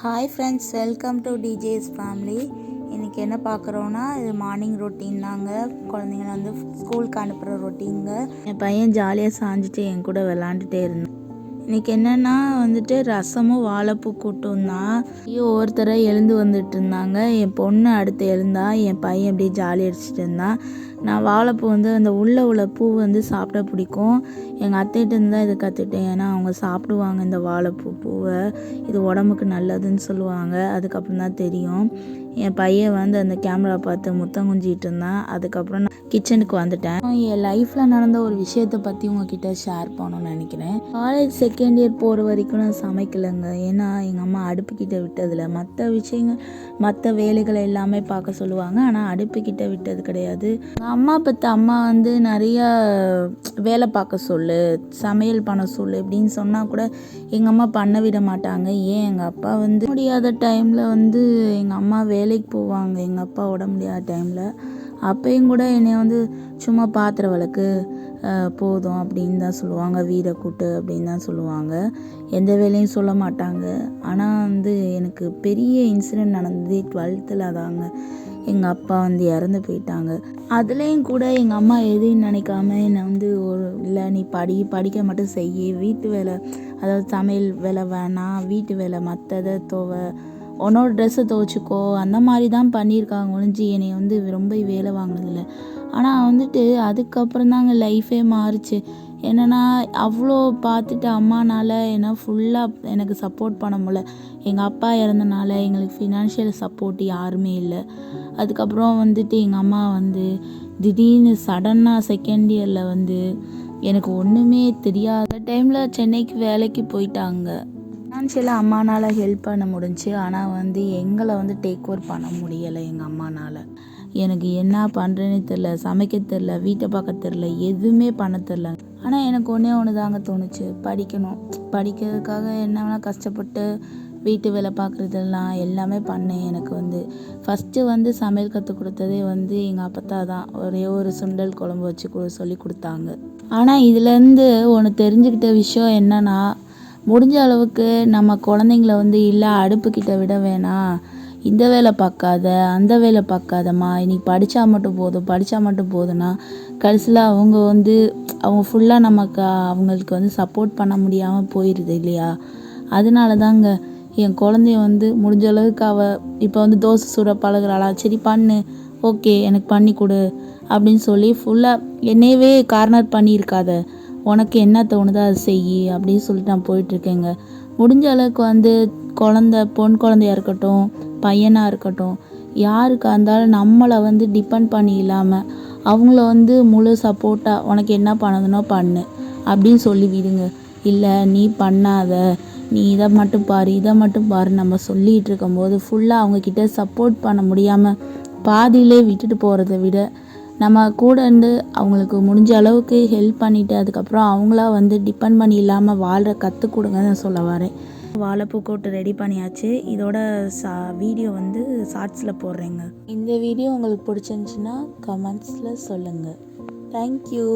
Hi friends, welcome to DJs family. இன்றைக்கி என்ன பார்க்குறோன்னா, இது மார்னிங் ரொட்டீன் தாங்க. குழந்தைங்கள வந்து ஸ்கூலுக்கு அனுப்புகிற ரொட்டீனுங்க. என் பையன் ஜாலியாக சாஞ்சிட்டு என் கூட விளாண்டுட்டே இருந்தான். இன்றைக்கி என்னென்னா வந்துட்டு ரசமும் வாழைப்பூ கூட்டும் தான். ஒவ்வொருத்தராக எழுந்து வந்துட்டு இருந்தாங்க. என் பொண்ணு அடுத்து எழுந்தா, என் பையன் அப்படியே ஜாலி அடிச்சுட்டு இருந்தான். நான் வாழைப்பூ வந்து அந்த உள்ள பூ வந்து சாப்பிட பிடிக்கும். எங்கள் அத்தைகிட்டேருந்து தான் இதை கற்றுட்டேன். ஏன்னா அவங்க சாப்பிடுவாங்க இந்த வாழைப்பூ பூவை. இது உடம்புக்கு நல்லதுன்னு சொல்லுவாங்க. அதுக்கப்புறம் தான் தெரியும். என் பையன் வந்து அந்த கேமரா பார்த்து முத்தம் குஞ்சிட்டு இருந்தான். அதுக்கப்புறம் நான் கிச்சனுக்கு வந்துட்டேன். என் லைஃப்பில் நடந்த ஒரு விஷயத்தை பற்றி உங்ககிட்ட ஷேர் பண்ணணும்னு நினைக்கிறேன். காலேஜ் செகண்ட் இயர் போகிற வரைக்கும் நான் சமைக்கலைங்க. ஏன்னா எங்கள் அம்மா அடுப்புக்கிட்ட விட்டதில்லை. மற்ற வேலைகளை எல்லாமே பார்க்க சொல்லுவாங்க, ஆனால் அடுப்புக்கிட்ட விட்டது கிடையாது. எங்கள் அம்மா வந்து நிறையா வேலை பார்க்க சொல்லு, சமையல் பண்ண சொல்லு இப்படின்னு சொன்னால் கூட எங்கள் அம்மா பண்ண விட மாட்டாங்க. ஏன் எங்கள் அப்பா வந்து முடியாத டைமில் வந்து எங்கள் அம்மா வேலைக்கு போவாங்க. எங்கள் அப்பா உடம்பு முடியாத டைமில் அப்பையும் கூட என்னை வந்து சும்மா பாத்திரம் விளக்கு போதும் அப்படின்னு தான் சொல்லுவாங்க, வீடை கூட்டு அப்படின்னு தான் சொல்லுவாங்க. எந்த வேலையும் சொல்ல மாட்டாங்க. ஆனால் வந்து எனக்கு பெரிய இன்சிடெண்ட் நடந்தது 12th தாங்க. எங்கள் அப்பா வந்து இறந்து போயிட்டாங்க. அதுலேயும் கூட எங்கள் அம்மா எதையும் நினைக்காம என்னை வந்து இல்லை நீ படிக்க மட்டும் செய்ய, வீட்டு வேலை அதாவது சமையல் வேலை வேணாம், வீட்டு வேலை மற்றதை உன்னோட ட்ரெஸ்ஸை துவைச்சிக்கோ அந்த மாதிரி தான் பண்ணியிருக்காங்க ஒழிஞ்சு என்னை வந்து ரொம்ப வேலை வாங்கினதில்லை. ஆனால் வந்துட்டு அதுக்கப்புறம் தாங்க லைஃபே மாறுச்சு. என்னென்னா அவ்வளோ பார்த்துட்டு அம்மானால் என்ன ஃபுல்லாக எனக்கு சப்போர்ட் பண்ண முடியல. எங்கள் அப்பா இறந்தனால எங்களுக்கு ஃபினான்ஷியல் சப்போர்ட் யாருமே இல்லை. அதுக்கப்புறம் வந்துட்டு எங்கள் அம்மா வந்து திடீர்னு சடனாக செகண்ட் இயரில் வந்து எனக்கு ஒன்றுமே தெரியாத டைமில் சென்னைக்கு வேலைக்கு போயிட்டாங்க. ஃபினான்ஷியலாக அம்மானால் ஹெல்ப் பண்ண முடிஞ்சு, ஆனால் வந்து எங்களை வந்து டேக் ஓவர் பண்ண முடியலை எங்கள் அம்மானால். எனக்கு என்ன பண்ணுறேன்னு தெரில, சமைக்க தெரில, வீட்டை பார்க்க தெரில, எதுவுமே பண்ண தெரில. ஆனால் எனக்கு ஒன்று தாங்க தோணுச்சு, படிக்கணும். படிக்கிறதுக்காக என்ன வேணால் கஷ்டப்பட்டு வீட்டு வேலை பார்க்குறதெல்லாம் எல்லாமே பண்ணேன். எனக்கு வந்து ஃபஸ்ட்டு வந்து சமையல் கற்றுக் கொடுத்ததே வந்து எங்கள் அப்பத்தா தான். ஒரே ஒரு சுண்டல் குழம்பு வச்சு சொல்லி கொடுத்தாங்க. ஆனால் இதுலேருந்து ஒன்று தெரிஞ்சுக்கிட்ட விஷயம் என்னென்னா, முடிஞ்ச அளவுக்கு நம்ம குழந்தைங்கள வந்து இல்லை அடுப்புக்கிட்ட விட வேணாம், இந்த வேலை பார்க்காத அந்த வேலை பார்க்காதம்மா, இன்னைக்கு படித்தா மட்டும் போதுன்னா கடைசியில் அவங்க ஃபுல்லாக அவங்களுக்கு வந்து சப்போர்ட் பண்ண முடியாமல் போயிடுது இல்லையா. அதனால தாங்க என் குழந்தைய வந்து முடிஞ்ச அளவுக்கு இப்போ வந்து தோசை சுட பழகுறாளா, சரி பண்ணு, ஓகே எனக்கு பண்ணி கொடு அப்படின்னு சொல்லி ஃபுல்லாக என்னையவே கார்னர் பண்ணியிருக்காத, உனக்கு என்ன தோணுதோ அதை செய் அப்படின்னு சொல்லிட்டு நான் போயிட்டுருக்கேங்க. முடிஞ்ச அளவுக்கு வந்து பொன் குழந்தையா இருக்கட்டும், பையனாக இருக்கட்டும், யாருக்காக இருந்தாலும் நம்மளை வந்து டிபெண்ட் பண்ணி இல்லாமல் அவங்கள வந்து முழு சப்போர்ட்டாக உனக்கு என்ன பண்ணதுனோ பண்ணு அப்படின்னு சொல்லி விடுங்க. இல்லை நீ பண்ணாத, நீ இதை மட்டும் பாரு நம்ம சொல்லிகிட்டு இருக்கும்போது ஃபுல்லாக அவங்கக்கிட்ட சப்போர்ட் பண்ண முடியாமல் பாதியிலே விட்டுட்டு போகிறத விட நம்ம கூட இருந்து அவங்களுக்கு முடிஞ்ச அளவுக்கு ஹெல்ப் பண்ணிவிட்டு அதுக்கப்புறம் அவங்களா வந்து டிபெண்ட் பண்ணி இல்லாமல் வாழ்கிற கற்றுக் கொடுங்கன்னு நான் சொல்ல வரேன். வாழைப்பூ கூட்டு ரெடி பண்ணியாச்சு. இதோட வீடியோ வந்து ஷார்ட்ஸில் போடுறேங்க. இந்த வீடியோ உங்களுக்கு பிடிச்சிருந்துச்சின்னா கமெண்ட்ஸில் சொல்லுங்கள். தேங்க்யூ.